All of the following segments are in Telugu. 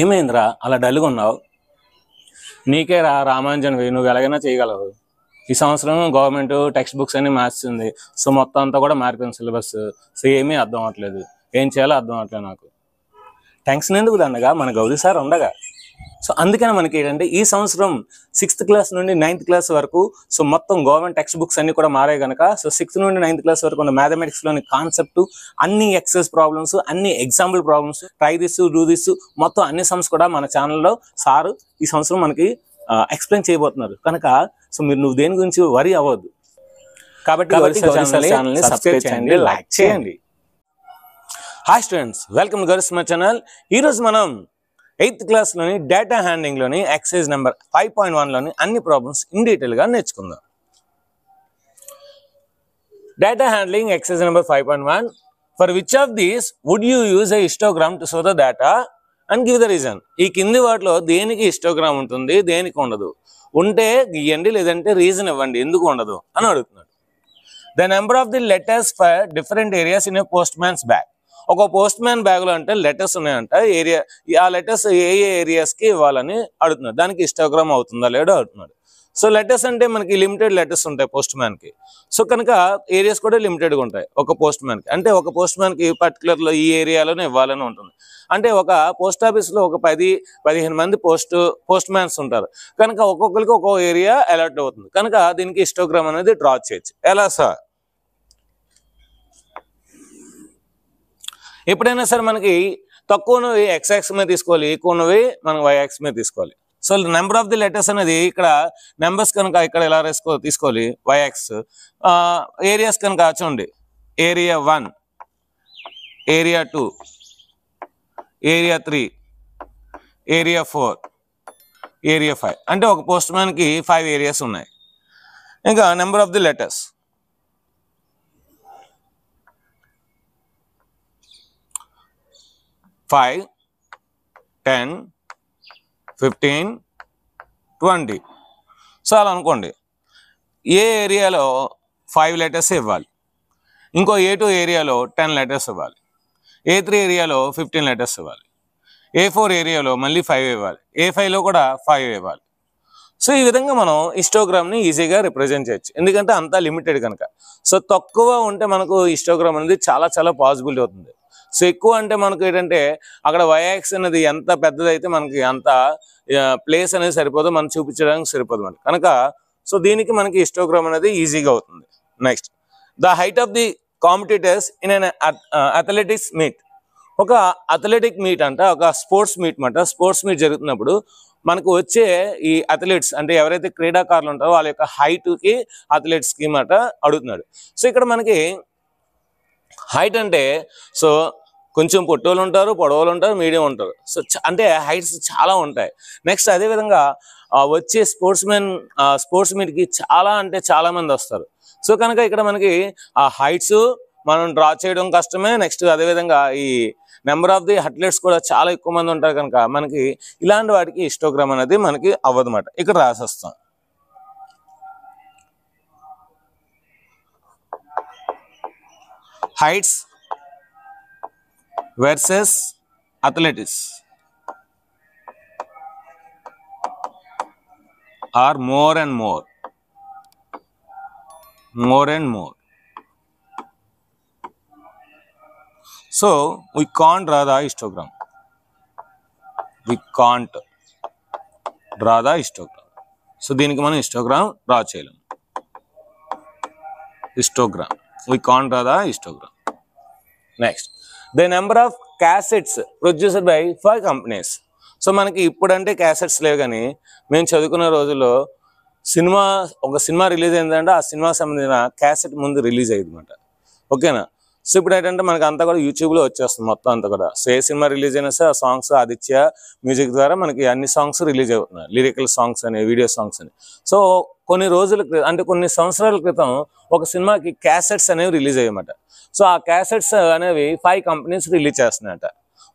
ఏమైందిరా అలా డల్గా ఉన్నావు? నీకే రామాంజన్వి, నువ్వు ఎలాగైనా చేయగలవు. ఈ సంవత్సరం గవర్నమెంట్ టెక్స్ట్ బుక్స్ అన్ని మార్చింది. సో మొత్తం అంతా కూడా మారిపోయింది సిలబస్. సో ఏమీ అర్థం అవ్వట్లేదు, ఏం చేయాలో అర్థం అవ్వట్లేదు నాకు. టెన్షన్ ఎందుకు దండగా, మన గౌరీ సార్ ఉండగా. సో అందుకని మనకి ఏంటంటే ఈ సంవత్సరం 6th క్లాస్ నుండి 9th క్లాస్ వరకు సో మొత్తం గవర్నమెంట్ టెక్స్ట్ బుక్స్ అన్ని కూడా మారాయి కనుక సో 6th నుండి 9th క్లాస్ వరకు ఉన్న మ్యాథమెటిక్స్లోని కాన్సెప్ట్, అన్ని ఎక్సైజ్ ప్రాబ్లమ్స్, అన్ని example problems, try this do this మొత్తం అన్ని సమ్స్ కూడా మన ఛానల్లో సారు ఈ సంవత్సరం మనకి ఎక్స్ప్లెయిన్ చేయబోతున్నారు కనుక సో నువ్వు దేని గురించి వరి అవ్వద్దు. కాబట్టి ఛానల్ని సబ్స్క్రైబ్ చేయండి, లైక్ చేయండి. Hi students, welcome Gauri my channel. ఈరోజు మనం 8th క్లాస్లోని డేటా హ్యాండ్లింగ్లోని ఎక్సైజ్ నెంబర్ 5.1లోని అన్ని ప్రాబ్లమ్స్ ఇన్ డీటెయిల్గా నేర్చుకుందాం. Data handling exercise number 5.1. For which of these would you use a histogram to show the data and give the reason? ఈ కింది వాటిలో దేనికి హిస్టోగ్రామ్ ఉంటుంది, దేనికి ఉండదు? ఉంటే గీయండి, లేదంటే రీజన్ ఇవ్వండి ఎందుకు ఉండదు అని అడుగుతున్నాడు. The number of the letters for different areas in a postman's bag. ఒక పోస్ట్ మ్యాన్ బ్యాగ్ లో అంటే లెటర్స్ ఉన్నాయంట, ఏరియా ఆ లెటర్స్ ఏ ఏరియాస్ కి ఇవ్వాలని అడుగుతున్నాడు. దానికి హిస్టోగ్రామ్ అవుతుందా లేదో అడుగుతున్నాడు. సో లెటర్స్ అంటే మనకి లిమిటెడ్ లెటర్స్ ఉంటాయి పోస్ట్ మ్యాన్ కి. సో కనుక ఏరియాస్ కూడా లిమిటెడ్ గా ఉంటాయి ఒక పోస్ట్ మ్యాన్ కి. అంటే ఒక పోస్ట్ మ్యాన్ కి పర్టికులర్ లో ఈ ఏరియాలోనే ఇవ్వాలని ఉంటుంది. అంటే ఒక పోస్ట్ ఆఫీస్ లో ఒక 10-15 మంది పోస్ట్ మ్యాన్స్ ఉంటారు కనుక ఒక్కొక్కరికి ఒక్కో ఏరియా అలాట్ అవుతుంది కనుక దీనికి హిస్టోగ్రామ్ అనేది డ్రా చేయొచ్చు. ఎలా సార్? ఎప్పుడైనా సరే మనకి తక్కువనవి x మీద తీసుకోవాలి, ఎక్కువనవి మనం y మీద తీసుకోవాలి. So number of the letters అనేది ఇక్కడ నెంబర్స్ కనుక ఇక్కడ ఎలా తీసుకోవాలి y. ఏరియాస్ కనుక చూడండి, area 1, area 2, area 3, area 4, area 5. అంటే ఒక పోస్ట్ మ్యాన్కి 5 ఏరియాస్ ఉన్నాయి. ఇంకా number of the letters 5, 10, 15, 20. So అలా అనుకోండి, ఏ ఏరియాలో 5 లెటర్స్ ఇవ్వాలి, ఇంకో A2 ఏరియాలో 10 లెటర్స్ ఇవ్వాలి, A3 ఏరియాలో 15 లెటర్స్ ఇవ్వాలి, A4 ఏరియాలో మళ్ళీ 5 ఇవ్వాలి, A5లో కూడా 5 ఇవ్వాలి. సో ఈ విధంగా మనం హిస్టోగ్రామ్ని ఈజీగా రిప్రజెంట్ చేయొచ్చు, ఎందుకంటే అంతా లిమిటెడ్ కనుక. సో తక్కువ ఉంటే మనకు హిస్టోగ్రామ్ అనేది చాలా పాసిబిలిటీ అవుతుంది. సో ఎక్కువ అంటే మనకు ఏంటంటే అక్కడ y అనేది ఎంత పెద్దదైతే మనకి అంత ప్లేస్ అనేది సరిపోదు, మనం చూపించడానికి సరిపోదు మనకి కనుక. సో దీనికి మనకి హిస్టోగ్రామ్ అనేది ఈజీగా అవుతుంది. Next, the height of the competitors in an athletics meet. ఒక అథ్లెటిక్ మీట్ అంట, ఒక స్పోర్ట్స్ మీట్ మాట. స్పోర్ట్స్ మీట్ జరుగుతున్నప్పుడు మనకు వచ్చే ఈ అథ్లెట్స్ అంటే ఎవరైతే క్రీడాకారులు ఉంటారో వాళ్ళ యొక్క హైట్కి అథ్లెట్స్కి మాట అడుగుతున్నాడు. సో ఇక్కడ మనకి హైట్ అంటే సో కొంచెం పొట్టోళ్ళు ఉంటారు, పొడవలు ఉంటారు, మీడియం ఉంటారు. సో అంటే హైట్స్ చాలా ఉంటాయి. నెక్స్ట్ అదేవిధంగా వచ్చే స్పోర్ట్స్ మీట్కి చాలా మంది వస్తారు. సో కనుక ఇక్కడ మనకి ఆ హైట్స్ మనం డ్రా చేయడం కష్టమే. నెక్స్ట్ అదేవిధంగా ఈ నెంబర్ ఆఫ్ ది అథ్లెట్స్ కూడా చాలా ఎక్కువ మంది ఉంటారు కనుక మనకి ఇలాంటి వాటికి హిస్టోగ్రామ్ అనేది మనకి అవ్వదన్నమాట. ఇక్కడ రాసేస్తాం. Heights versus athletics are more and more. So we can't draw the histogram. So దీనికి మనం హిస్టోగ్రామ్ డ్రా చేయలేం. We can't draw the histogram. Next, the number of cassettes produced by 5 companies. So మనకి ఇప్పుడంటే క్యాసెట్స్ లేవు, కానీ మేము చదువుకున్న రోజుల్లో ఒక సినిమా రిలీజ్ అయిందంటే ఆ సినిమాకి సంబంధించిన క్యాసెట్ ముందు రిలీజ్ అయ్యింది అనమాట. ఓకేనా? సో ఇప్పుడు ఏంటంటే మనకి అంతా కూడా యూట్యూబ్లో వచ్చేస్తుంది మొత్తం అంతా కూడా. సో ఏ సినిమా రిలీజ్ అయినా సరే ఆ సాంగ్స్ ఆదిత్య మ్యూజిక్ ద్వారా మనకి అన్ని సాంగ్స్ రిలీజ్ అవుతున్నాయి, లిరికల్ సాంగ్స్ అని, వీడియో సాంగ్స్ అని. సో కొన్ని సంవత్సరాల క్రితం ఒక సినిమాకి క్యాసెట్స్ అనేవి రిలీజ్ అయ్యాయన్నమాట. సో ఆ క్యాసెట్స్ అనేవి 5 కంపెనీస్ రిలీజ్ చేస్తున్నాయట.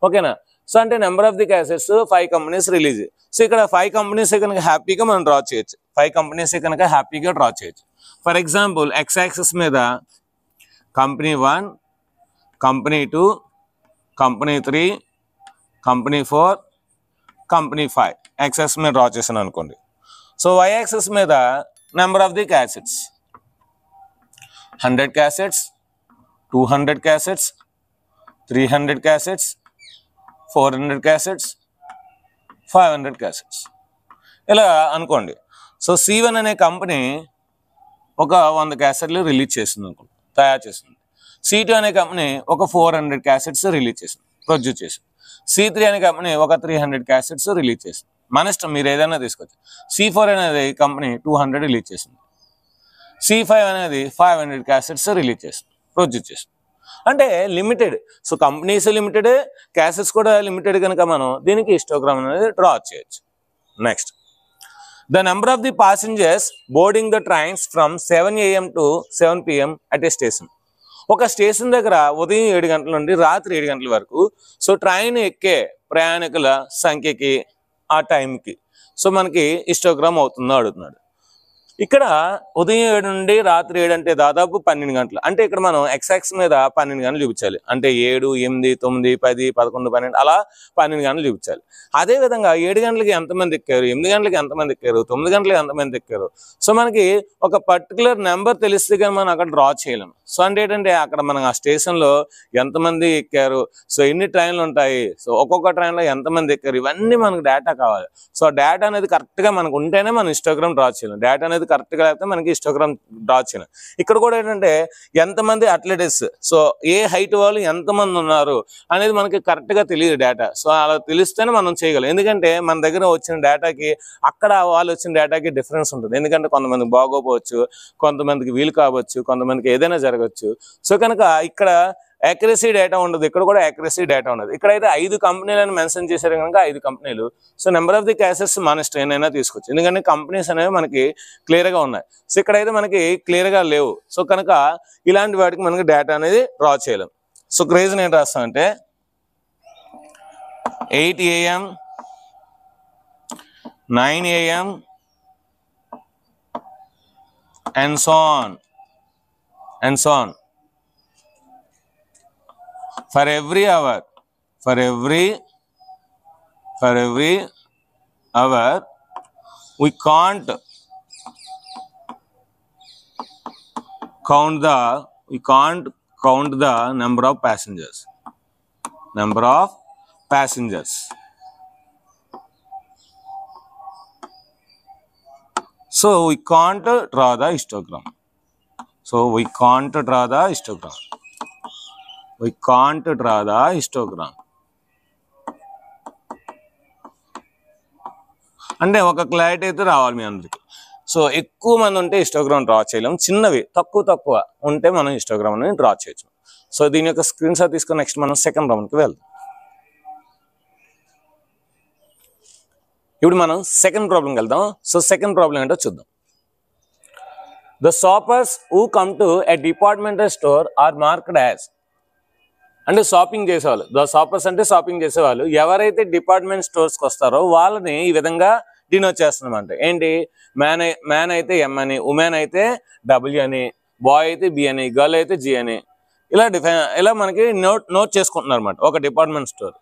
ఓకేనా? సో అంటే number of the cassettes 5 companies release. So ఇక్కడ 5 కంపెనీస్ కనుక హ్యాపీగా మనం డ్రా చేయొచ్చు. 5 కంపెనీస్ కనుక హ్యాపీగా డ్రా చేయొచ్చు. ఫర్ ఎగ్జాంపుల్ x యాక్సిస్ మీద company 1, company 2, company 3, company 4, company 5 access మీద డ్రా చేశాను అనుకోండి. సో వై యాక్సెస్ మీద number of the cassettes 100 cassettes, 200 cassettes, 300 cassettes, 400 cassettes, 500 cassettes ఇలా అనుకోండి. సో C1 అనే కంపెనీ ఒక 100 క్యాసెట్లు రిలీజ్ చేసింది అనుకోండి, తయారు చేసింది. C2 అనే కంపెనీ ఒక 400 క్యాసెట్స్ రిలీజ్ చేసింది, ప్రొడ్యూస్ చేసింది. C3 అనే కంపెనీ ఒక 300 క్యాసెట్స్ రిలీజ్ చేసింది. మన ఇష్టం, మీరు ఏదైనా తీసుకోవచ్చు. C4 అనేది కంపెనీ 200 రిలీజ్ చేసింది. C5 అనేది 500 క్యాసెట్స్ రిలీజ్ చేసింది, ప్రొడ్యూస్ చేసింది. అంటే limited. So companies limited, cassettes కూడా లిమిటెడ్ కనుక మనం దీనికి హిస్టోగ్రామ్ అనేది డ్రా చేయొచ్చు. Next, the number of the passengers boarding the trains from 7 AM to 7 PM at a station. ఒక స్టేషన్ దగ్గర ఉదయం 7 గంటల నుండి రాత్రి 7 గంటల వరకు సో ట్రైన్ ఎక్కే ప్రయాణికుల సంఖ్యకి ఆ టైంకి సో మనకి హిస్టోగ్రామ్ అవుతుందో అడుగుతున్నాడు. ఇక్కడ ఉదయం 7 నుండి రాత్రి 7 అంటే దాదాపు 12 గంటలు. అంటే ఇక్కడ మనం ఎక్స్ మీద 12 గంటలు చూపించాలి. అంటే 7, 8, 9, 10, 11, 12 అలా 12 గంటలు చూపించాలి. అదేవిధంగా 7 గంటలకి ఎంతమంది ఎక్కారు, 8 గంటలకి ఎంతమంది ఎక్కారు, 9 గంటలకి ఎంతమంది ఎక్కారు. సో మనకి ఒక పర్టికులర్ నెంబర్ తెలిస్తే కానీ మనం అక్కడ డ్రా చేయలేము. సో అంటే ఏంటంటే అక్కడ మనం ఆ స్టేషన్లో ఎంతమంది ఎక్కారు, సో ఎన్ని ట్రైన్లు ఉంటాయి, సో ఒక్కొక్క ట్రైన్లో ఎంతమంది ఎక్కారు, ఇవన్నీ మనకు డేటా కావాలి. సో డేటా అనేది కరెక్ట్గా మనకు ఉంటేనే మనం హిస్టోగ్రామ్ డ్రా చేయలేం. డేటా అనేది కరెక్ట్గా అయితే మనకి హిస్టోగ్రామ్ డ్రా చేయలేం. ఇక్కడ కూడా ఏంటంటే ఎంతమంది అథ్లెటిక్స్, సో ఏ హైట్ వాళ్ళు ఎంతమంది ఉన్నారు అనేది మనకి కరెక్ట్గా తెలియదు డేటా. సో అలా తెలిస్తేనే మనం చేయగలం. ఎందుకంటే మన దగ్గర వచ్చిన డేటాకి అక్కడ వాళ్ళు వచ్చిన డేటాకి డిఫరెన్స్ ఉంటుంది. ఎందుకంటే కొంతమందికి బాగోపోవచ్చు, కొంతమందికి వీలు కావచ్చు, కొంతమందికి ఏదైనా జరగచ్చు. సో కనుక ఇక్కడ యాక్యురసీ డేటా ఉండదు, ఇక్కడ కూడా యాక్యురసీ డేటా ఉండదు. ఇక్కడైతే 5 కంపెనీలను మెన్షన్ చేశారు కనుక 5 కంపెనీలు. So number of the cases మన ఇష్టం ఏదైనా తీసుకోవచ్చు, ఎందుకంటే కంపెనీస్ అనేవి మనకి క్లియర్గా ఉన్నాయి. సో ఇక్కడైతే మనకి క్లియర్గా లేవు. సో కనుక ఇలాంటి వాటికి మనకి డేటా అనేది డ్రా చేయలేం. సో రీజన్ ఏంటి రాస్తామంటే 8 AM, 9 AM and so on and so on. For every hour, for every hour, we can't count the number of passengers. So we can't draw the histogram. We can't draw the histogram. అంటే ఒక క్లారిటీ అయితే రావాలి మీ అందరికి. సో ఎక్కువ మంది ఉంటే హిస్టోగ్రామ్ డ్రా చేయలేం, చిన్నవి తక్కువ ఉంటే మనం హిస్టోగ్రామ్ అనేది డ్రా చేయొచ్చు. సో దీని యొక్క స్క్రీన్ షాట్ తీసుకొని నెక్స్ట్ మనం సెకండ్ రౌండ్కి వెళ్దాం. ఇప్పుడు మనం సెకండ్ ప్రాబ్లంకి వెళ్దాం. సో సెకండ్ ప్రాబ్లం ఏంటో చూద్దాం. The shoppers who come to a departmental store are marked as, అంటే షాపింగ్ చేసేవాళ్ళు, ద షాపర్స్ అంటే షాపింగ్ చేసేవాళ్ళు, ఎవరైతే డిపార్ట్మెంట్ స్టోర్స్కి వస్తారో వాళ్ళని ఈ విధంగా డినోట్ చేస్తున్నామంటే ఏంటి, మ్యాన్ అయితే M అని, ఉమెన్ అయితే W అని, బాయ్ అయితే B అని, గర్ల్ అయితే G అని ఇలా మనకి నోట్ చేసుకుంటున్నారు అనమాట. ఒక డిపార్ట్మెంట్ స్టోర్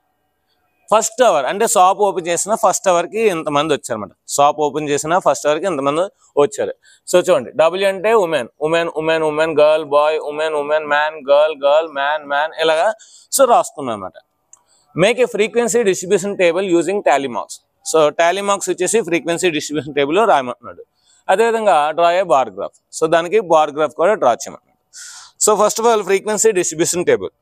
ఫస్ట్ అవర్ అంటే షాప్ ఓపెన్ చేసిన ఫస్ట్ అవర్కి ఇంతమంది వచ్చారన్నమాట. షాప్ ఓపెన్ చేసిన ఫస్ట్ అవర్కి ఇంతమంది వచ్చారు. సో చూడండి, W అంటే women, girl boy, women man, girl man ఇలాగా సో రాసుకున్నాం అనమాట. Make a frequency distribution table using tally marks. So tally marks వచ్చేసి ఫ్రీక్వెన్సీ డిస్ట్రిబ్యూషన్ టేబుల్ రాయమంటున్నాడు. అదేవిధంగా draw a bar graph. So దానికి బార్ గ్రాఫ్ కూడా డ్రా చేయమంటున్నాడు. So first of all frequency distribution table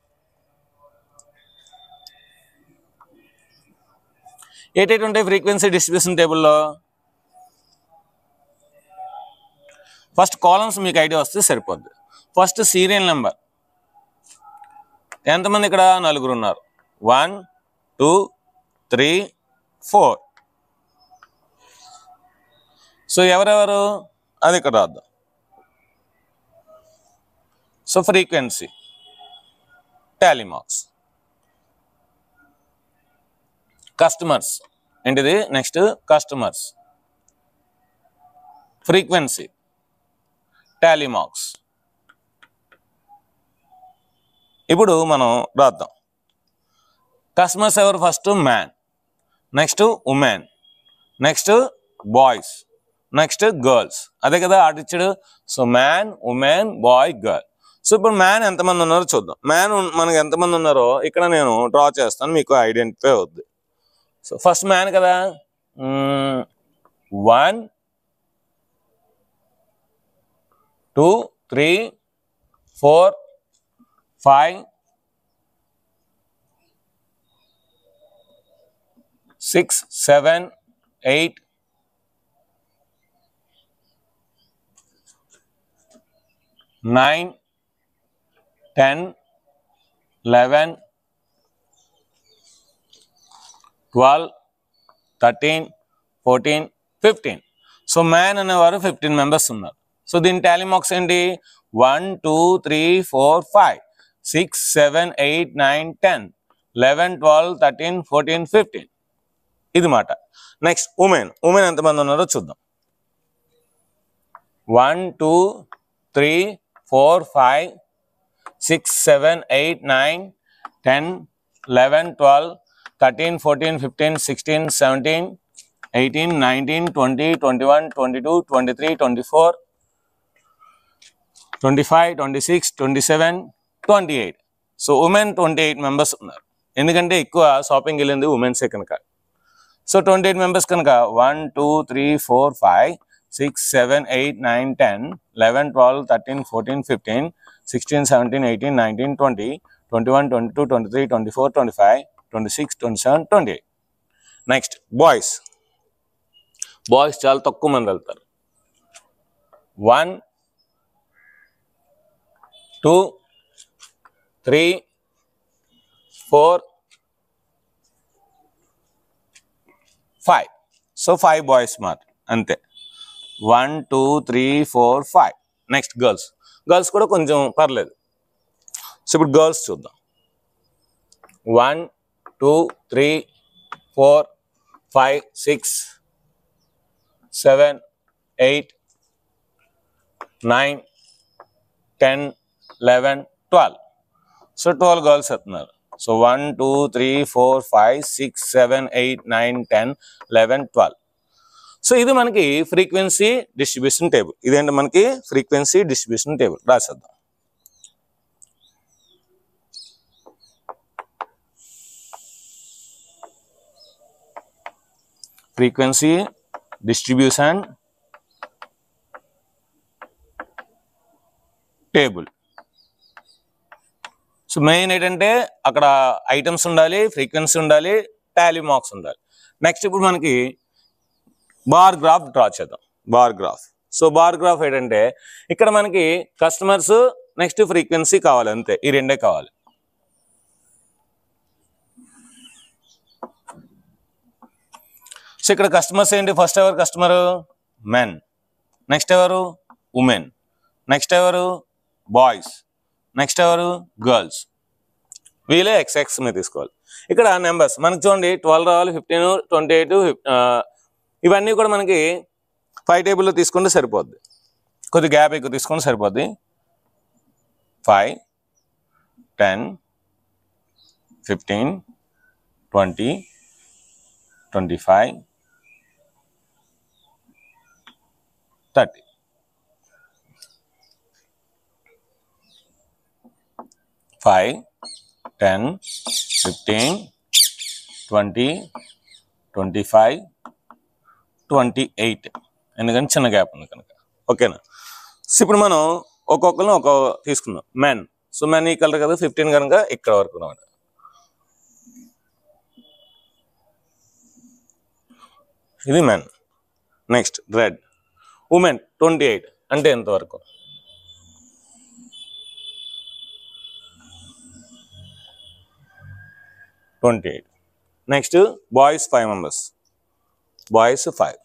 ఏటేటి ఉంటాయి ఫ్రీక్వెన్సీ డిస్ట్రిబ్యూషన్ టేబుల్లో. ఫస్ట్ కాలమ్స్ మీకు ఐడియా వస్తే సరిపోద్ది. ఫస్ట్ సీరియల్ నెంబర్, ఎంతమంది ఇక్కడ 4 ఉన్నారు, 1 2 3 4. సో ఎవరెవరు అది ఇక్కడ రాద్దాం. So frequency tally marks. Customers ఏంటిది, next customers, frequency tally marks. ఇప్పుడు మనం రాద్దాం. కస్టమర్స్ ఎవరు, first man. Next women, next boys, next girls. అదే కదా ఆర్డర్ ఇచ్చాడు. So man, women, boy, girl. So ఇప్పుడు మ్యాన్ ఎంతమంది ఉన్నారో చూద్దాం. మ్యాన్ మనకి ఎంతమంది ఉన్నారో ఇక్కడ నేను డ్రా చేస్తాను, మీకు ఐడెంటిఫై అవుద్ది. సో ఫస్ట్ మ్యాన్ కదా, 1 2 3 4 5 6 7 8 9 10 11 12 13 14 15. సో మ్యాన్ అనేవారు 15 మెంబర్స్ ఉన్నారు. సో దీని టాలీ మార్క్స్ ఏంటి? 1 2 3 4 5 6 7 8 9 10 11 12 13 14 15. ఇది మాట. Next women. ఉమెన్ ఎంతమంది ఉన్నారో చూద్దాం. 1 2 3 4 5 6 7 8 9 10 11 12 13 14 15 16 17 18 19 20 21 22 23 24 25 26 27 28. సో ఉమెన్ 28 మెంబర్స్ ఉన్నారు. ఎందుకంటే ఎక్కువ షాపింగ్ వెళ్ళింది ఉమెన్సే కనుక. సో 28 మెంబర్స్ కనుక 1 2 3 4 5 6 7 8 9 10 11 12 13 14 15 16 17 18 19 20 21 22 23 24 25 26 27 28. Next boys. బాయ్స్ చాలా తక్కువ మంది వెళ్తారు. 1 2 3 4 5. సో 5 బాయ్స్ మాట అంతే. 1 2 3 4 5. Next girls. గర్ల్స్ కూడా కొంచెం పర్లేదు. సో ఇప్పుడు గర్ల్స్ చూద్దాం. 1 2 3 4 5 6 7 8 9 10 11 12. సో 12 గర్ల్స్ వస్తున్నారు. సో 1 2 3 4 5 6 7 8 9 10 11 12. సో ఇది మనకి ఫ్రీక్వెన్సీ డిస్ట్రిబ్యూషన్ టేబుల్. ఇదేంటి మనకి ఫ్రీక్వెన్సీ డిస్ట్రిబ్యూషన్ టేబుల్. రాసేద్దాం. Frequency distribution table. So main ఏంటంటే అక్కడ ఐటమ్స్ ఉండాలి, ఫ్రీక్వెన్సీ ఉండాలి, టాలీ మార్క్స్ ఉండాలి. నెక్స్ట్ ఇప్పుడు మనకి బార్ గ్రాఫ్ డ్రా చేద్దాం. Bar graph. So bar graph ఏంటంటే ఇక్కడ మనకి కస్టమర్స్ నెక్స్ట్ ఫ్రీక్వెన్సీ కావాలి, అంతే. ఈ రెండే కావాలి. సో ఇక్కడ కస్టమర్స్ ఏంటి? ఫస్ట్ ఎవరు కస్టమరు? మెన్. నెక్స్ట్ ఎవరు? ఉమెన్. నెక్స్ట్ ఎవరు? బాయ్స్. నెక్స్ట్ ఎవరు? గర్ల్స్. వీళ్ళే ఎక్స్ మీద తీసుకోవాలి. ఇక్కడ నెంబర్స్ మనకి చూడండి 12 రావాలి, 15 28 ఇవన్నీ కూడా మనకి 5 టేబుల్లో తీసుకుంటే సరిపోద్ది. కొద్ది గ్యాప్ ఎక్కువ తీసుకుంటే సరిపోద్ది. 5 10 15 20 25 30. 5 10 15 20 25 28. ఎందుకంటే చిన్న గ్యాప్ ఉంది కనుక. ఓకేనా? సో ఇప్పుడు మనం ఒక్కొక్కరిని తీసుకుందాం. మెన్. సో మెన్ ఈ కలర్ కదా, 15 కనుక ఇక్కడ వరకు అనమాట. ఇది మెన్. Next red. ఉమెన్ 28 అంటే ఎంతవరకు? Next boys 5 members. బాయ్స్ 5.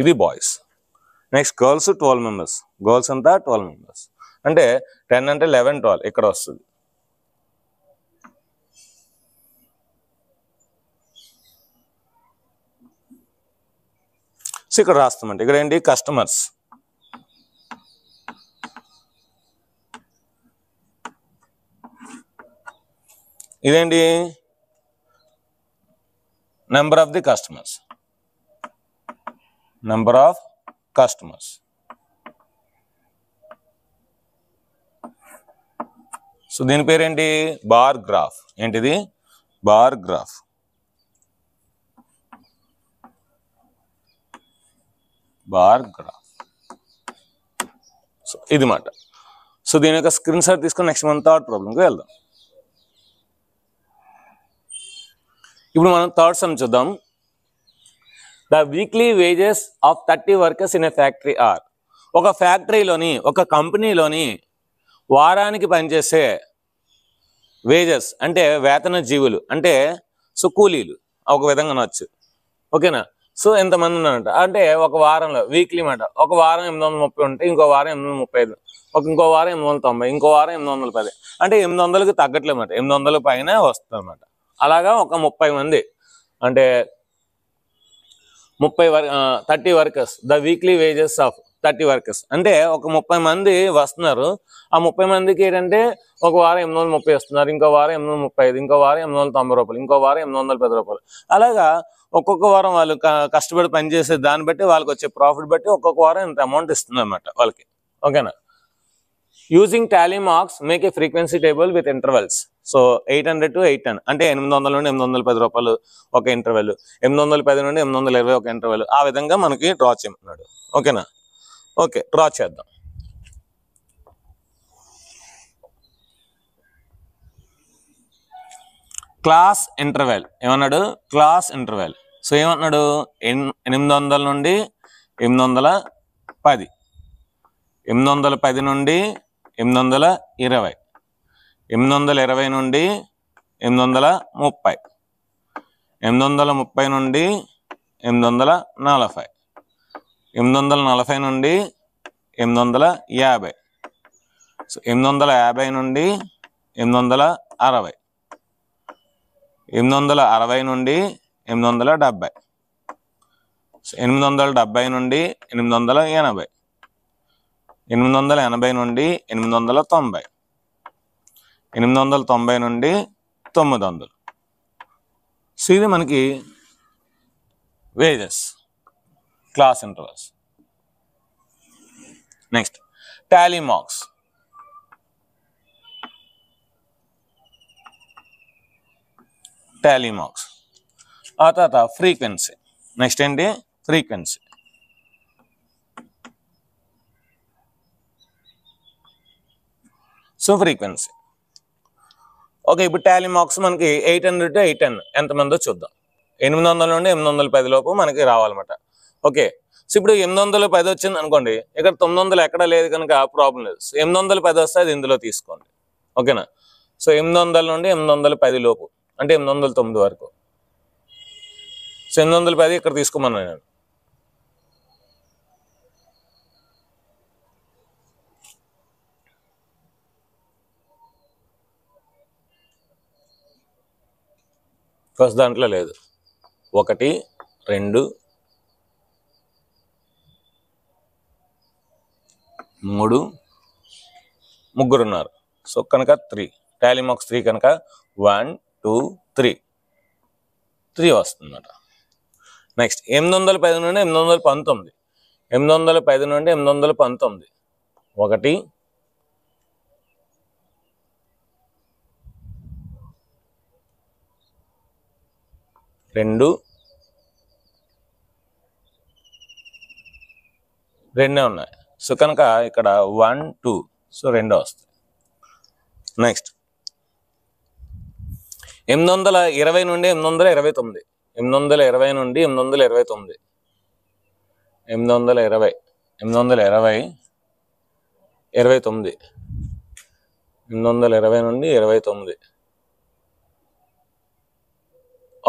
ఇది boys. Next girls 12 members. Girls అంతా 12 మెంబర్స్. అంటే 10 అంటే 11 12 ఇక్కడ వస్తుంది. సో ఇక్కడ రాస్తామంటే ఇక్కడ ఏంటి? కస్టమర్స్. ఇదేంటి number of the customers, number of customers. So దీని పేరేంటి బార్ గ్రాఫ్. ఏంటిది bar graph. Bar graph. So ఇది మాట. సో దీని యొక్క స్క్రీన్ షాట్ తీసుకొని నెక్స్ట్ మనం థర్డ్ ప్రాబ్లంకి వెళ్దాం. ఇప్పుడు మనం థర్డ్ సమ్ చూద్దాం. The weekly wages of 30 workers in a factory are. ఒక ఫ్యాక్టరీలోని ఒక కంపెనీలోని వారానికి పనిచేసే వేజెస్ అంటే వేతన జీవులు అంటే సో కూలీలు ఒక విధంగా నచ్చు. ఓకేనా. సో ఎంతమంది ఉన్నారంట అంటే ఒక వారంలో వీక్లీ మాట ఒక వారం 830 ఉంటే ఇంకో వారం 835, ఇంకో వారం 890, ఇంకో వారం 810. అంటే 800కి తగ్గట్లేదు అన్నమాట, 800 పైన వస్తుంది అన్నమాట. అలాగా ఒక 30 మంది అంటే 30 workers. The weekly wages of 30 workers అంటే ఒక 30 మంది వస్తున్నారు. ఆ 30 మందికి ఏంటంటే ఒక వారం 830 వస్తున్నారు, ఇంకో వారం 835, ఇంకో వారం 890 రూపాయలు, ఇంకో వారం 810 రూపాయలు. అలాగా ఒక్కొక్క వారం వాళ్ళు కష్టపడి పనిచేసే దాన్ని బట్టి వాళ్ళకి వచ్చే ప్రాఫిట్ బట్టి ఒక్కొక్క వారం ఇంత అమౌంట్ ఇస్తుంది అనమాట వాళ్ళకి. ఓకేనా. Using tally marks make a frequency table with intervals. So 800 to 810 అంటే 800 నుండి 810 రూపాయలు ఒక ఇంటర్వెల్, 810 నుండి 820 ఒక ఇంటర్వెల్. ఆ విధంగా మనకి డ్రా చేయమన్నాడు. ఓకేనా. ఓకే డ్రా చేద్దాం. క్లాస్ ఇంటర్వెల్ ఏమన్నాడు క్లాస్ ఇంటర్వెల్. సో ఏమన్నాడు 800 నుండి 810, 810 నుండి 820, 820 నుండి 830, 830 నుండి 840, 840 నుండి 850, సో 850 నుండి 860, 860 నుండి 870, 870 నుండి 880, 880 నుండి 890, 890 నుండి 900. సో ఇది మనకి wages class intervals. Next Tally marks. Tally marks ఆ తర్వాత ఫ్రీక్వెన్సీ. నెక్స్ట్ ఏంటి ఫ్రీక్వెన్సీ. So frequency. ఓకే ఇప్పుడు టాలీ మార్క్స్ మనకి 800 to 810 ఎంతమందో చూద్దాం. 800 నుండి 810 లోపు మనకి రావాలన్నమాట. ఓకే సో ఇప్పుడు 810 వచ్చింది అనుకోండి, ఇక్కడ 900 ఎక్కడ లేదు కనుక ప్రాబ్లం లేదు. 810 వస్తే అది ఇందులో తీసుకోండి. ఓకేనా. సో 800 నుండి 810 లోపు అంటే 809 వరకు. సో 810 ఇక్కడ తీసుకోమన్నాను నేను. ఫస్ట్ దాంట్లో లేదు. 1 2 3 ముగ్గురు ఉన్నారు. సో కనుక 3 టాలీ మార్క్స్ 3 కనుక 1 2 3 వస్తుందన్నమాట. నెక్స్ట్ 810 నుండి 819, 810 నుండి 819 1 2 రెండే ఉన్నాయి. సో కనుక ఇక్కడ 1 2 సో 2 వస్తాయి. నెక్స్ట్ 820 నుండి 829, 820 నుండి 829, 820 820 29, 820 నుండి 29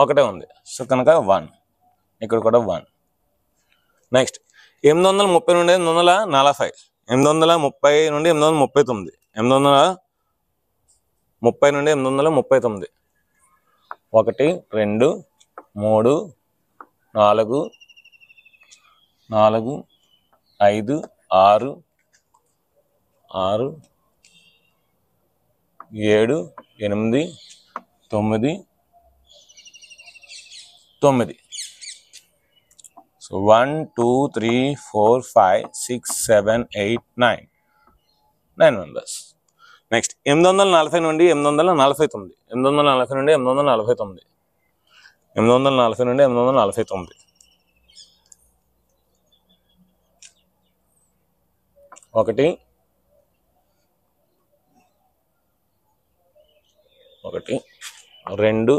ఒకటే ఉంది. సో కనుక 1 ఇక్కడ కూడా 1. నెక్స్ట్ 830 నుండి 840, 830 నుండి 839, 830 నుండి 839 1 2 3 4 4 5 6 6 7 8 9 9. So 1 2 3 4 5 6 7 8 9 members. నెక్స్ట్ 840 నుండి 849, 840 నుండి 849, 840 నుండి 849. 1 1 2 3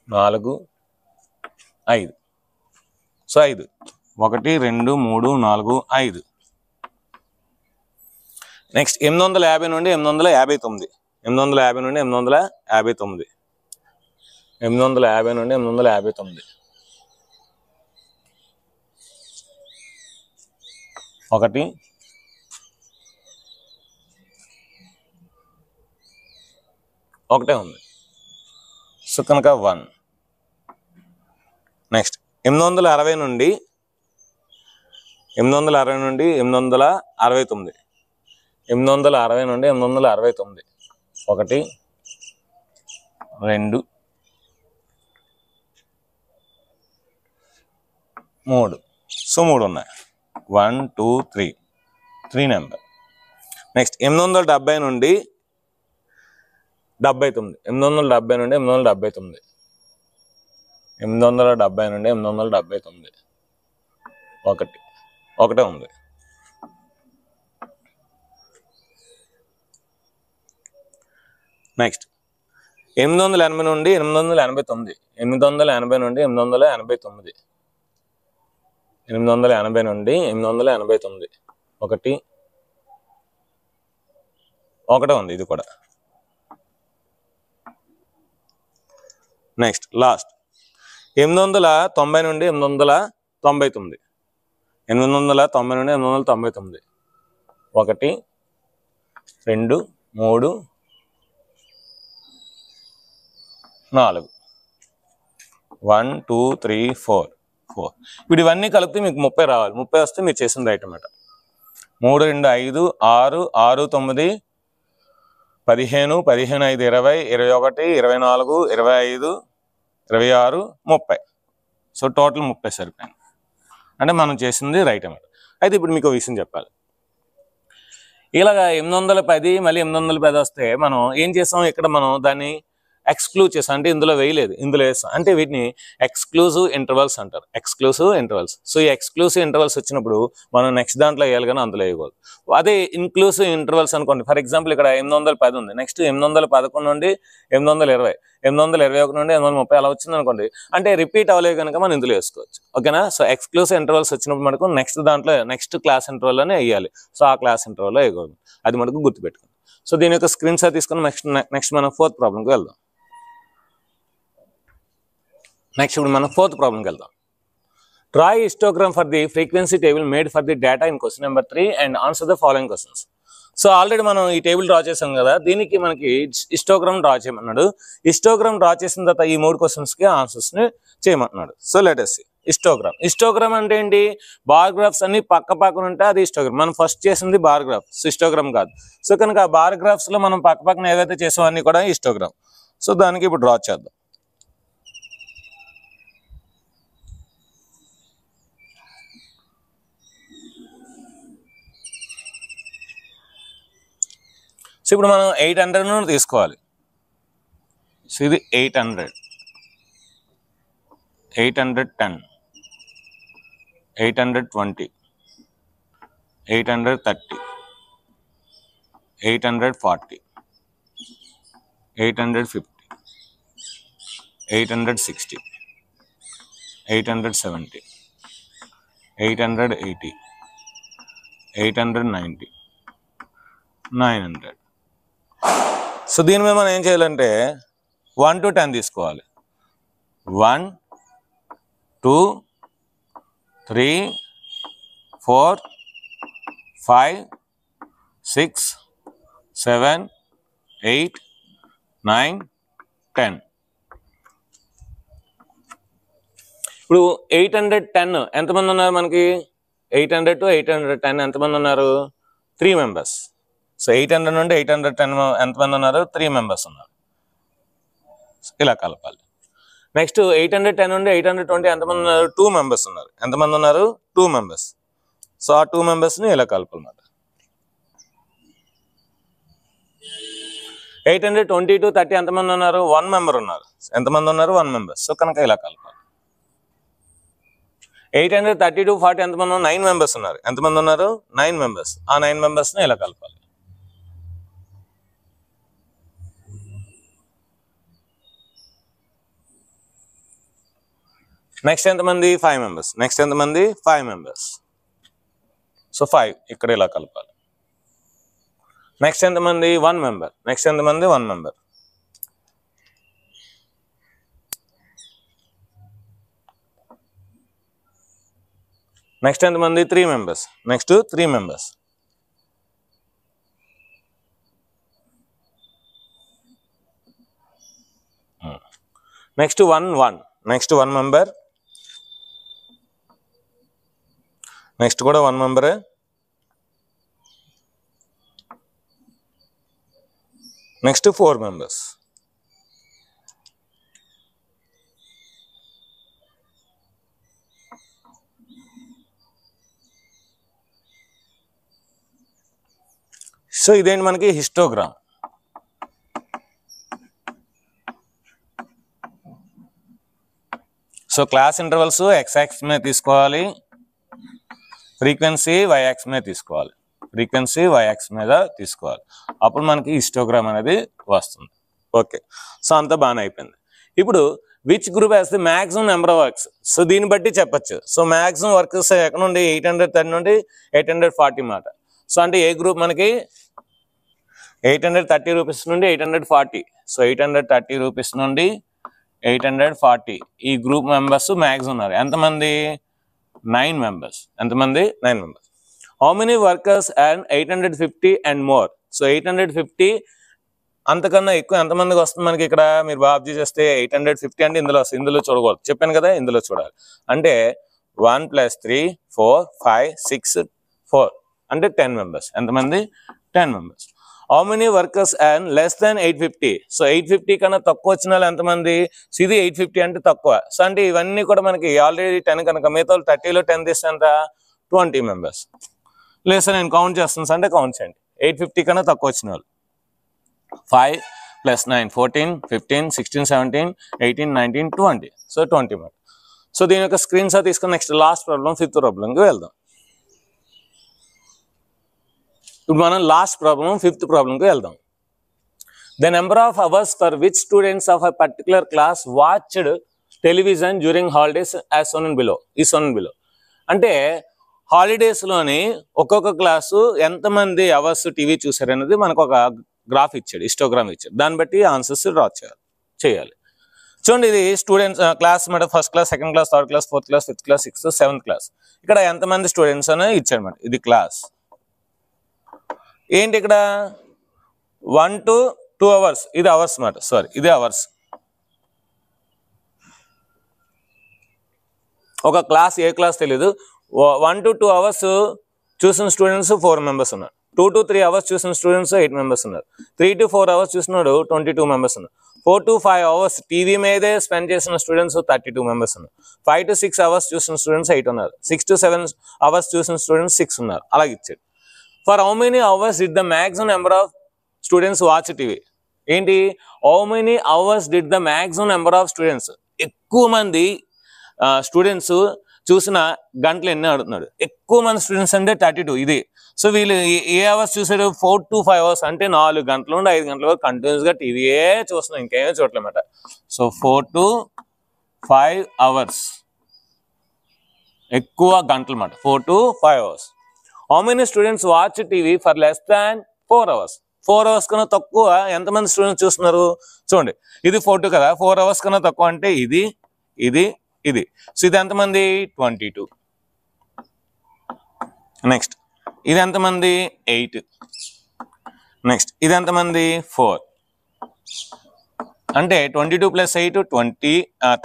4 5. సో 5. 1 2 3 4 5. నెక్స్ట్ 850 నుండి 859, 850 నుండి 859, 850 నుండి 859. 1 ఒకటే ఉంది. సో కనుక 1. నెక్స్ట్ 860 నుండి 869, 860 నుండి 869. 1 2 3. సో 3 ఉన్నాయి. 1 2 3 నెంబర్. నెక్స్ట్ 870 నుండి 79, 870 నుండి 879, 870 నుండి 879. 1 ఒకటే ఉంది. నెక్స్ట్ 880 నుండి 889, 880 నుండి 889, 880 నుండి 889. 1 ఒకటే ఉంది ఇది కూడా. నెక్స్ట్ లాస్ట్ 890 నుండి 899, 890 నుండి 899. 1 2 3 4. 1 2 3 4. ఇప్పుడు ఇవన్నీ కలిపితే మీకు 30 రావాలి. 30 వస్తే మీరు చేసింది రైట్ అన్నమాట. 3 2 5 6 6 9 15 15 5 20 21 24 25 26 30. సో టోటల్ 30 సరిపోయింది. అంటే మనం చేసింది రైట్ అన్నమాట. అయితే ఇప్పుడు మీకు విషయం చెప్పాలి. ఇలాగా 810 మళ్ళీ 810 వస్తే మనం ఏం చేస్తాం, ఇక్కడ మనం దాన్ని ఎక్స్క్లూడ్ చేస్తాం. అంటే ఇందులో వేయలేదు, ఇందులో వేస్తాం. అంటే వీటిని ఎక్స్క్లూజివ్ ఇంటర్వల్స్ అంటారు. Exclusive intervals. సో ఈ ఎక్స్క్లూజివ్ ఇంటర్వల్స్ వచ్చినప్పుడు మనం నెక్స్ట్ దాంట్లో వేయాలి కానీ అందులో వేయకూడదు. అదే ఇన్క్లూసివ్ ఇంటర్వల్స్ అనుకోండి. ఫర్ ఎగ్జాంపుల్ ఇక్కడ 810 ఉంది. నెక్స్ట్ 811 నుండి 820, 821 నుండి 830 అలా వచ్చింది అనుకోండి. అంటే రిపీట్ అవ్వలేదు కనుక మనం ఇందులో వేసుకోవచ్చు. ఓకేనా. సో ఎక్స్క్లూసివ్ ఇంటర్వల్స్ వచ్చినప్పుడు మనకు నెక్స్ట్ దాంట్లో నెక్స్ట్ క్లాస్ ఇంటర్వల్లోనే వేయాలి. సో ఆ క్లాస్ ఇంటర్వల్లో వేయకూడదు. అది మనకు గుర్తుపెట్టుకోండి. సో దీని యొక్క స్క్రీన్ షాట్ తీసుకుని నెక్స్ట్ మనం 4th ప్రాబ్లంకి వెళ్దాం. నెక్స్ట్ ఇప్పుడు మనం 4th ప్రాబ్లంకి వెళ్దాం. Draw histogram for the frequency table made for the data in question number 3 and answer the following questions. So already మనం ఈ టేబుల్ డ్రా చేసాం కదా, దీనికి మనకి హిస్టోగ్రామ్ డ్రా చేయమన్నాడు. హిస్టోగ్రామ్ డ్రా చేసిన తర్వాత ఈ 3 క్వశ్చన్స్కి ఆన్సర్స్ని చేయమంటున్నాడు. So let us see histogram. Histogram అంటే ఏంటి, బార్ గ్రాఫ్స్ అన్ని పక్క పక్కన ఉంటే అది హిస్టోగ్రామ్. మనం ఫస్ట్ చేసింది బార్ గ్రాఫ్స్, హిస్టోగ్రామ్ కాదు. సో కనుక ఆ బార్ గ్రాఫ్స్లో మనం పక్క పక్కన ఏదైతే చేసామో అన్ని కూడా హిస్టోగ్రామ్. సో దానికి ఇప్పుడు డ్రా చేద్దాం. సో ఇప్పుడు మనం 800 తీసుకోవాలి. సో ఇది 800, 810, 820, 830, 840, 850, 860, 870, 880, 890, 900. సో దీని మీద మనం ఏం చేయాలంటే 1 to 10 తీసుకోవాలి. 1 2 3 4 5 6 7 8 9 10. ఇప్పుడు 810 ఎంతమంది ఉన్నారు మనకి? 800 to 810 ఎంతమంది ఉన్నారు? 3 members. సో 800 నుండి 810 ఎంతమంది ఉన్నారు? 3 మెంబర్స్ ఉన్నారు. ఇలా కలపాలి. నెక్స్ట్ 810 నుండి 820 ఎంతమంది ఉన్నారు? 2 మెంబర్స్ ఉన్నారు. ఎంతమంది ఉన్నారు? 2 మెంబర్స్. సో ఆ 2 మెంబర్స్ని ఇలా కలపాలన్నమాట. 820 to 30 ఎంతమంది ఉన్నారు? 1 మెంబర్ ఉన్నారు. ఎంతమంది ఉన్నారు? 1 మెంబర్. సో కనుక ఇలా కలపాలి. 830 to 40 ఎంతమంది ఉన్నారు? 9 మెంబర్స్ ఉన్నారు. ఎంతమంది ఉన్నారు? 9 మెంబర్స్. ఆ 9 మెంబర్స్ని ఇలా కలపాలి. నెక్స్ట్ ఎంతమంది? 5 మెంబర్స్. నెక్స్ట్ ఎంతమంది? 5 మెంబర్స్. సో 5 ఇక్కడ ఇలా కలపాలి. నెక్స్ట్ ఎంతమంది? 1 మెంబర్. నెక్స్ట్ ఎంతమంది? 1 మెంబర్. నెక్స్ట్ ఎంతమంది? 3 members. Next 3 members. Next 1 next 1 member. Next కూడా 1 మెంబరే. Next 4 members. సో ఇదేంటి మనకి? Histogram. So class intervals x axis మీద తీసుకోవాలి, ఫ్రీక్వెన్సీ y యాక్సిస్ మీద తీసుకోవాలి. ఫ్రీక్వెన్సీ y యాక్సిస్ మీద తీసుకోవాలి. అప్పుడు మనకి హిస్టోగ్రామ్ అనేది వస్తుంది. ఓకే, సో అంతా బాగానే అయిపోయింది. ఇప్పుడు which group has the maximum number of works? So దీన్ని బట్టి చెప్పచ్చు. సో మ్యాక్సిమం వర్క్స్ ఎక్కడ నుండి? 830 నుండి 840 మాట. సో అంటే ఏ గ్రూప్ మనకి? 830 రూపీస్ నుండి 840. సో 830 రూపీస్ నుండి 840 ఈ గ్రూప్ మెంబర్స్ మ్యాక్సిమం ఉన్నారు. ఎంతమంది? 9 మెంబర్స్. ఎంతమంది? 9 members. How many workers and 850 and more? So 850 అంతకన్నా ఎక్కువ ఎంతమందికి వస్తుంది మనకి ఇక్కడ? మీరు బాగా అబ్జర్వ్ చేస్తే 850 అంటే ఇందులో వస్తుంది. ఇందులో చూడకూడదు, చెప్పాను కదా, ఇందులో చూడాలి. అంటే 1 + 3 4 5 6 4 అంటే 10 మెంబర్స్. ఎంతమంది? 10 members. How many workers and less than 850? So 850 కన్నా తక్కువ వచ్చిన వాళ్ళు ఎంతమంది? సో ఇది 850 అంటే తక్కువ. సో అంటే ఇవన్నీ కూడా మనకి ఆల్రెడీ 10 కనుక మిగతా 30లో 10 తీస్తే ఎంత? 20 మెంబర్స్. లేదు సార్ నేను కౌంట్ చేస్తాను అంటే కౌంట్ చేయండి. 850 కన్నా తక్కువ వచ్చిన వాళ్ళు 5 + 9 14 15 16 17 18 19 20. So 20 members. సో దీని యొక్క స్క్రీన్ షాట్ తీసుకొని నెక్స్ట్ లాస్ట్ ప్రాబ్లం, 5th ప్రాబ్లంకి వెళ్దాం. ఇప్పుడు మనం లాస్ట్ ప్రాబ్లం 5th ప్రాబ్లంకి వెళ్దాం. The number of hours for which students of a particular class watched television during holidays as shown in below. ఈ షోన్ ఇన్ బిలో అంటే హాలిడేస్లోని ఒక్కొక్క క్లాసు ఎంతమంది అవర్స్ టీవీ చూసారు అనేది మనకు ఒక గ్రాఫ్ ఇచ్చాడు, హిస్టోగ్రామ్ ఇచ్చాడు. దాన్ని బట్టి ఆన్సర్స్ డ్రా చేయాలి. చూడండి, ఇది స్టూడెంట్స్ క్లాస్ మాట. First class, second class, third class, fourth class, fifth class, sixth, seventh class. ఇక్కడ ఎంతమంది స్టూడెంట్స్ అని ఇచ్చాడు అనమాట. ఇది క్లాస్. ఏంటి ఇక్కడ 1 to 2 అవర్స్. ఇది అవర్స్ మాట. సారీ, ఇది అవర్స్. ఒక క్లాస్ ఏ క్లాస్ తెలీదు. 1 to 2 అవర్స్ చూసిన స్టూడెంట్స్ 4 మెంబర్స్ ఉన్నారు. 2 to 3 అవర్స్ చూసిన స్టూడెంట్స్ 8 మెంబర్స్ ఉన్నారు. 3 to 4 అవర్స్ చూసినాడు 22 మెంబర్స్ ఉన్నారు. 4 to 5 అవర్స్ టీవీ మీదే స్పెండ్ చేసిన స్టూడెంట్స్ 32 మెంబర్స్ ఉన్నారు. 5 to 6 అవర్స్ చూసిన స్టూడెంట్స్ 8 ఉన్నారు. 6 to 7 అవర్స్ చూసిన స్టూడెంట్స్ 6 ఉన్నారు. అలాగే ఇచ్చాడు. For how many hours did the maximum number of students watch TV? ఏంటి? How many hours did the maximum number of students? ఎక్కువ మంది స్టూడెంట్స్ చూసిన గంటలు ఎన్ని అడుగుతున్నాడు. ఎక్కువ మంది స్టూడెంట్స్ అంటే 32. ఇది. సో వీళ్ళు ఏ అవర్స్ చూసారు? 4 to 5 అవర్స్ అంటే 4 గంటల నుండి 5 గంటల వరకు కంటిన్యూస్గా టీవీయే చూస్తున్నాం, ఇంకేమీ చూడలేమాట. సో 4 to 5 అవర్స్ ఎక్కువ గంటలు అన్నమాట. 4 to 5 hours. How many students watch TV for less than 4 hours? 4 hours కన్నా తక్కువ ఎంతమంది స్టూడెంట్స్ చూస్తున్నారు? చూడండి, ఇది 4 to కదా. 4 అవర్స్ కన్నా తక్కువ అంటే ఇది, ఇది, ఇది. సో ఇది ఎంతమంది? 22. నెక్స్ట్ ఇది ఎంతమంది? 8. నెక్స్ట్ ఇది ఎంతమంది? 4. అంటే 22 + 8 20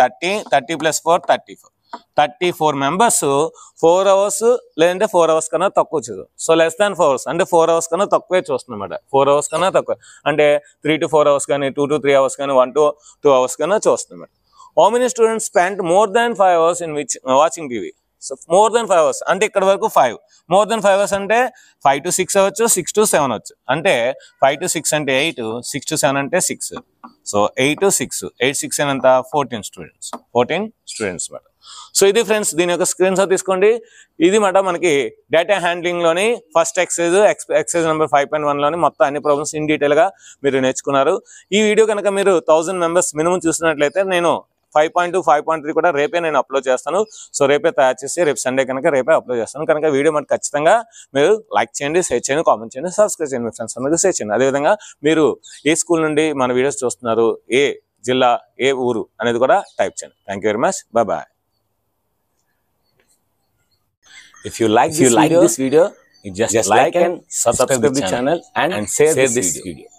30 30 + 4 34. 34 members 4 hours లేదంటే 4 hours కన్నా తక్కువ చూద్దాం. సో లెస్ దాన్ 4 hours అంటే 4 hours కన్నా తక్కువే చూస్తున్నమాట. 4 hours కన్నా తక్కువ అంటే 3 to 4 hours కానీ 2 to 3 hours కానీ 1 to 2 hours కన్నా చూస్తున్నమాట. How many students spent more than 5 hours in which watching TV? So more than 5 hours అంటే ఇక్కడ వరకు 5. మోర్ దెన్ 5 hours అంటే 5 to 6 అవ్వచ్చు, 6 to 7 అవచ్చు. అంటే 5 to 6 అంటే 8, 6 to 7 అంటే 6. సో 8 to 6, 8 6 ఎంత 14 స్టూడెంట్స్ మాట. సో ఇది ఫ్రెండ్స్ దీని యొక్క స్క్రీన్ షాట్ తీసుకోండి. ఇది మాట మనకి డేటా హ్యాండ్లింగ్ లోని ఫస్ట్ ఎక్సైజ్ నెంబర్ 5.1 లోని మొత్తం అన్ని ప్రాబ్లమ్స్ ఇన్ డీటెయిల్ గా మీరు నేర్చుకున్నారు. ఈ వీడియో కనుక మీరు 1000 మెంబర్స్ మినిమం చూసినట్లయితే నేను 5.2, 5.3 కూడా రేపే నేను అప్లోడ్ చేస్తాను. సో రేపే తయారు చేసి రేపు సండే కనుక రేపే అప్లోడ్ చేస్తాను. కనుక వీడియో మనకు ఖచ్చితంగా మీరు లైక్ చేయండి, షేర్ చేయండి, కామెంట్ చేయండి, సబ్స్క్రైబ్ చేయండి, మీ ఫ్రెండ్స్ అందరికీ షేర్ చేయండి. అదేవిధంగా మీరు ఏ స్కూల్ నుండి మన వీడియోస్ చూస్తున్నారు, ఏ జిల్లా, ఏ ఊరు అనేది కూడా టైప్ చేయండి. Thank you very much. Bye. If you like this video, just like and subscribe the channel and share this video.